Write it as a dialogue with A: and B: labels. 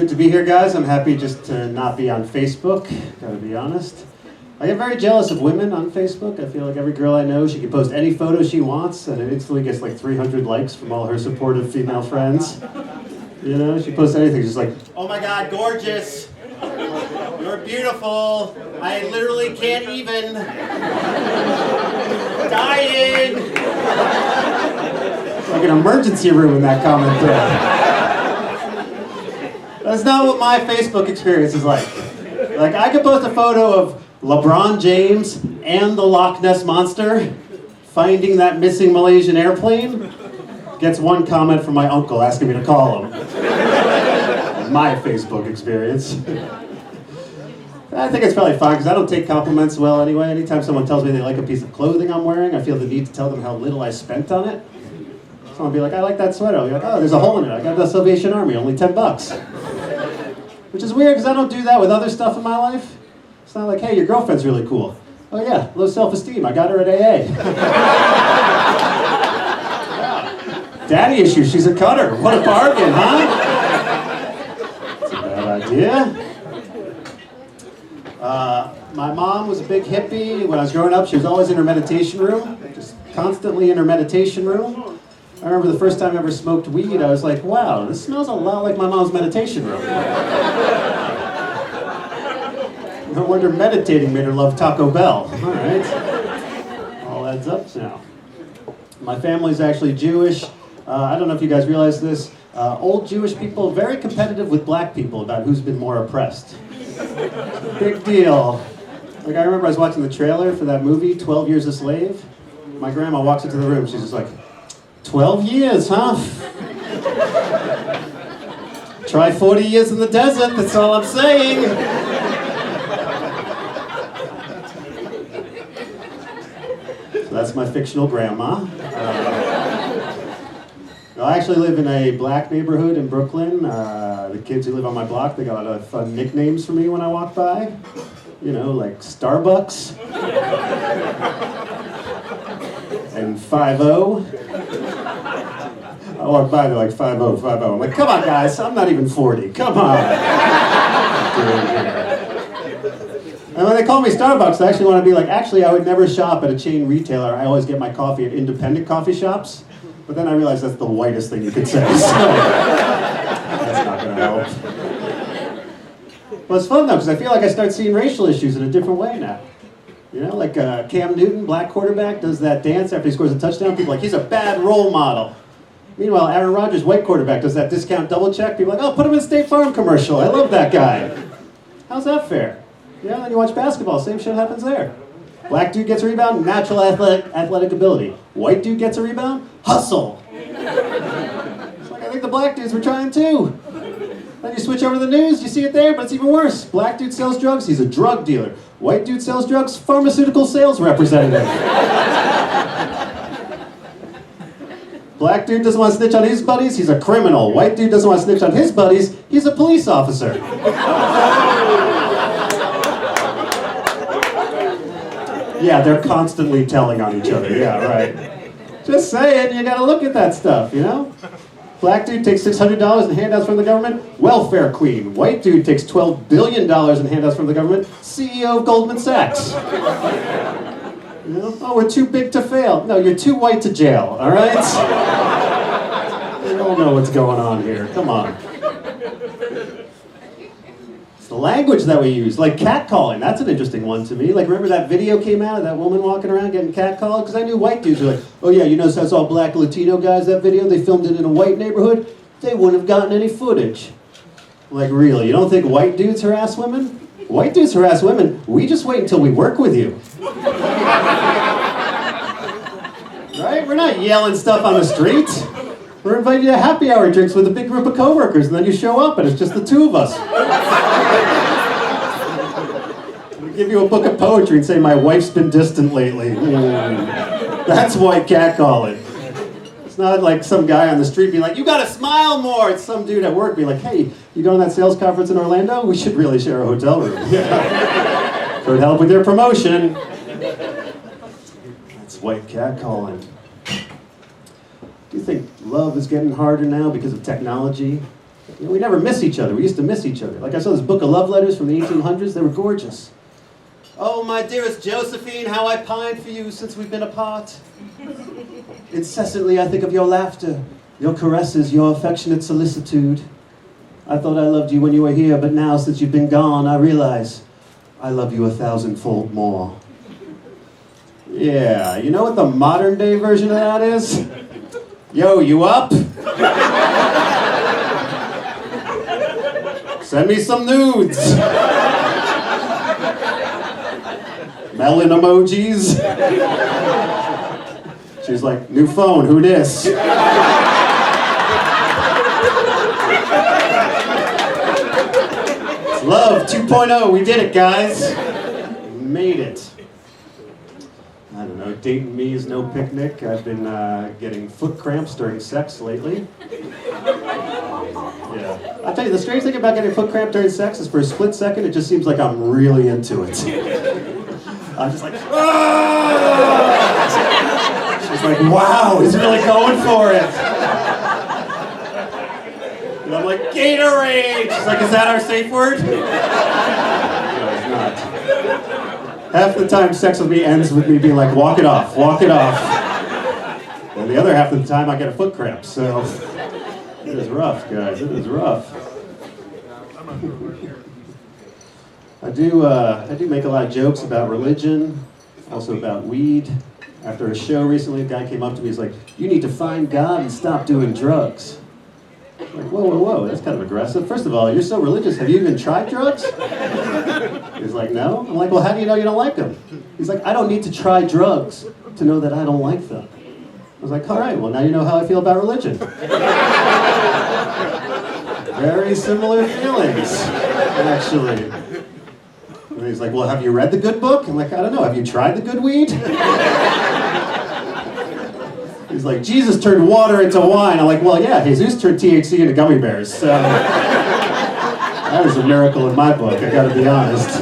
A: to be here, guys. I'm happy just to not be on Facebook, gotta be honest. I get very jealous of women on Facebook. I feel like every girl I know, she can post any photo she wants, and it instantly gets like 300 likes from all her supportive female friends. You know, she posts anything, she's like, "Oh my God, gorgeous! You're beautiful! I literally can't even! Dying!" It's like an emergency room in that comment thread. That's not what my Facebook experience is like. Like, I could post a photo of LeBron James and the Loch Ness Monster finding that missing Malaysian airplane. Gets one comment from my uncle asking me to call him. My Facebook experience. I think it's probably fine because I don't take compliments well anyway. Anytime someone tells me they like a piece of clothing I'm wearing, I feel the need to tell them how little I spent on it. So I'll be like, "I like that sweater." I'll be like, "Oh, there's a hole in it. I got the Salvation Army, only $10. Which is weird because I don't do that with other stuff in my life. It's not like, "Hey, your girlfriend's really cool." "Oh yeah, low self-esteem. I got her at AA." "Daddy issues. She's a cutter. What a bargain, huh?" That's a bad idea. My mom was a big hippie. When I was growing up, she was always in her meditation room, just constantly in her meditation room. I remember the first time I ever smoked weed, I was like, "Wow, this smells a lot like my mom's meditation room." No wonder meditating made her love Taco Bell. All right. All adds up now. My family's actually Jewish. I don't know if you guys realize this. Old Jewish people, very competitive with black people about who's been more oppressed. Big deal. Like, I remember I was watching the trailer for that movie, 12 Years a Slave. My grandma walks into the room, she's just like, 12 years, huh? Try 40 years in the desert, that's all I'm saying. So that's my fictional grandma. I actually live in a black neighborhood in Brooklyn. The kids who live on my block, they got a lot of fun nicknames for me when I walk by. You know, like Starbucks. And 5-0. I walk by, they're like 5-0, 5-0. I'm like, "Come on, guys, I'm not even 40. Come on." And when they call me Starbucks, I actually want to be like, actually, I would never shop at a chain retailer. I always get my coffee at independent coffee shops. But then I realized that's the whitest thing you could say, so that's not going to help. Well, it's fun, though, because I feel like I start seeing racial issues in a different way now. You know, like Cam Newton, black quarterback, does that dance after he scores a touchdown. People are like, "He's a bad role model." Meanwhile, Aaron Rodgers, white quarterback, does that discount double check. People are like, "Oh, put him in a State Farm commercial. I love that guy." How's that fair? You know, then you watch basketball, same shit happens there. Black dude gets a rebound, natural athletic ability. White dude gets a rebound, hustle. It's like, I think the black dudes were trying too. Then you switch over to the news, you see it there, but it's even worse. Black dude sells drugs, he's a drug dealer. White dude sells drugs, pharmaceutical sales representative. Black dude doesn't want to snitch on his buddies, he's a criminal. White dude doesn't want to snitch on his buddies, he's a police officer. Yeah, they're constantly telling on each other, yeah, right. Just saying, you gotta look at that stuff, you know? Black dude takes $600 in handouts from the government, welfare queen. White dude takes $12 billion in handouts from the government, CEO of Goldman Sachs. You know? "Oh, we're too big to fail." No, you're too white to jail, all right? We all know what's going on here, come on. It's the language that we use, like catcalling, that's an interesting one to me. Like, remember that video came out of that woman walking around getting catcalled? Because I knew white dudes were like, "Oh yeah, you know, that's all black Latino guys, that video, they filmed it in a white neighborhood, they wouldn't have gotten any footage." Like, really, you don't think white dudes harass women? White dudes harass women, we just wait until we work with you. Right? We're not yelling stuff on the street. We're inviting you to happy hour drinks with a big group of coworkers, and then you show up and it's just the two of us. We give you a book of poetry and say, "My wife's been distant lately." That's white catcalling. It's not like some guy on the street being like, "You gotta smile more." It's some dude at work being like, "Hey, you going to that sales conference in Orlando? We should really share a hotel room." Could help with your promotion. That's white catcalling. Do you think love is getting harder now because of technology? You know, we never miss each other. We used to miss each other. Like I saw this book of love letters from the 1800s. They were gorgeous. Oh, my dearest Josephine, how I pined for you since we've been apart. Incessantly I think of your laughter, your caresses, your affectionate solicitude. I thought I loved you when you were here, but now since you've been gone, I realize I love you 1,000-fold more. Yeah, you know what the modern day version of that is? Yo, you up? Send me some nudes. Melon emojis. She's like, new phone, who dis? It's love 2.0, we did it, guys. We made it. I don't know, dating me is no picnic. I've been getting foot cramps during sex lately. Yeah. I'll tell you, the strange thing about getting foot cramp during sex is for a split second, it just seems like I'm really into it. I'm just like, ah! She's like, wow, he's really going for it. And I'm like, Gatorade! She's like, is that our safe word? No, it's not. Half the time sex with me ends with me being like, walk it off, walk it off. And the other half of the time I get a foot cramp, so it is rough, guys, it is rough. I do make a lot of jokes about religion, also about weed. After a show recently, a guy came up to me, he's like, you need to find God and stop doing drugs. I'm like, whoa, whoa, whoa, that's kind of aggressive. First of all, you're so religious, have you even tried drugs? He's like, no. I'm like, well, how do you know you don't like them? He's like, I don't need to try drugs to know that I don't like them. I was like, all right, well, now you know how I feel about religion. Very similar feelings, actually. And he's like, well, have you read the good book? I'm like, I don't know, have you tried the good weed? He's like, Jesus turned water into wine. I'm like, well, yeah, Jesus turned THC into gummy bears. So that is a miracle in my book, I gotta be honest.